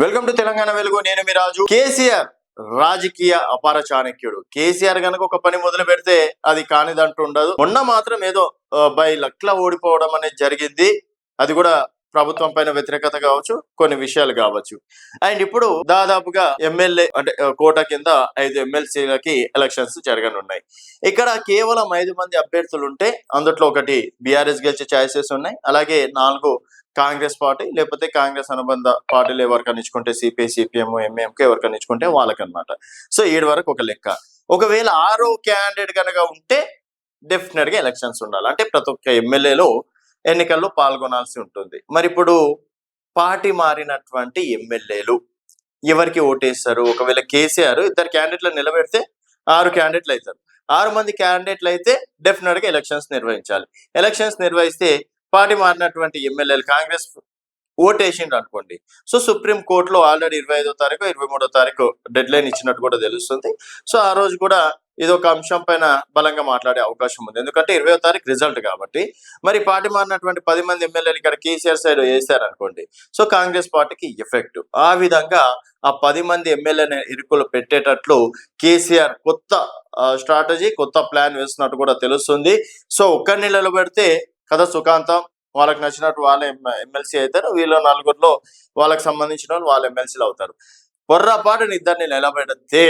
Welcome to Telangana వెలుగు. నేను మీ రాజు. కేసీఆర్ రాజకీయ అపార చాణక్యుడు. కేసీఆర్ గనక ఒక పని మొదలు పెడితే అది కానిదంటూ ఉండదు. మొన్న మాత్రం ఏదో బై లక్లా ఓడిపోవడం అనేది జరిగింది. అది కూడా ప్రభుత్వం పైన వ్యతిరేకత కావచ్చు, కొన్ని విషయాలు కావచ్చు. అండ్ ఇప్పుడు దాదాపుగా ఎమ్మెల్యే అంటే కోట కింద 5 ఎమ్మెల్సీలకి ఎలక్షన్స్ జరగనున్నాయి. ఇక్కడ కేవలం 5 మంది అభ్యర్థులు ఉంటే అందులో ఒకటి బీఆర్ఎస్ గెలిచే ఛాయిసెస్ ఉన్నాయి. అలాగే 4 కాంగ్రెస్ పార్టీ, లేకపోతే కాంగ్రెస్ అనుబంధ పార్టీలు ఎవరికైనా ఇచ్చుకుంటే సిపిఐ, సిపిఎం, ఎంఎంకే ఎవరికైనా ఇచ్చుకుంటే వాళ్ళకనమాట. సో 7 వరకు ఒక లెక్క. ఒకవేళ 6వ క్యాండిడేట్ కనుక ఉంటే డెఫినెట్ గా ఎలక్షన్స్ ఉండాలి. అంటే ప్రతి ఒక్క ఎమ్మెల్యేలో ఎన్నికల్లో పాల్గొనాల్సి ఉంటుంది. మరి ఇప్పుడు పార్టీ మారినటువంటి ఎమ్మెల్యేలు ఎవరికి ఓటేస్తారు? ఒకవేళ కేసీఆర్ 2 క్యాండిడేట్లు నిలబెడితే 6 క్యాండిడేట్లు అవుతారు. 6 మంది క్యాండిడేట్లు అయితే డెఫినెట్ గా ఎలక్షన్స్ నిర్వహించాలి. ఎలక్షన్స్ నిర్వహిస్తే పార్టీ మారినటువంటి ఎమ్మెల్యేలు కాంగ్రెస్ ఓటేసిండ్రు అనుకోండి. సో సుప్రీం కోర్టులో ఆల్రెడీ 25వ తారీఖు 23వ తారీఖు డెడ్ లైన్ ఇచ్చినట్టు కూడా తెలుస్తుంది. సో ఆ రోజు కూడా ఇదొక అంశం పైన బలంగా మాట్లాడే అవకాశం ఉంది. ఎందుకంటే 20వ తారీఖు రిజల్ట్ కాబట్టి. మరి పార్టీ మారినటువంటి 10 మంది ఎమ్మెల్యేలు ఇక్కడ కేసీఆర్ సైడ్ వేశారనుకోండి, సో కాంగ్రెస్ పార్టీకి ఎఫెక్ట్. ఆ విధంగా ఆ 10 మంది ఎమ్మెల్యేని ఇరుకులు పెట్టేటట్లు కేసీఆర్ కొత్త స్ట్రాటజీ, కొత్త ప్లాన్ వేస్తున్నట్టు కూడా తెలుస్తుంది. సో ఒక్కరిని నిలబెడితే కథ సుఖాంతం, వాళ్ళకి నచ్చినట్టు వాళ్ళే ఎమ్మెల్సీ అవుతారు. వీళ్ళు 4గురిలో వాళ్ళకి సంబంధించిన వాళ్ళు వాళ్ళ ఎమ్మెల్సీలు అవుతారు. పొర్రపాటుని 2ని నిలబెడితే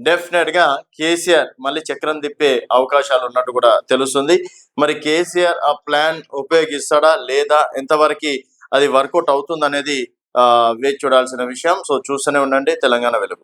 డెఫినెట్ గా కేసీఆర్ మళ్ళీ చక్రం తిప్పే అవకాశాలు ఉన్నట్టు కూడా తెలుస్తుంది. మరి కేసీఆర్ ఆ ప్లాన్ ఉపయోగిస్తాడా లేదా, ఎంతవరకు అది వర్కౌట్ అవుతుంది అనేది వేచి చూడాల్సిన విషయం. సో చూస్తూనే ఉండండి తెలంగాణ వెలుగు.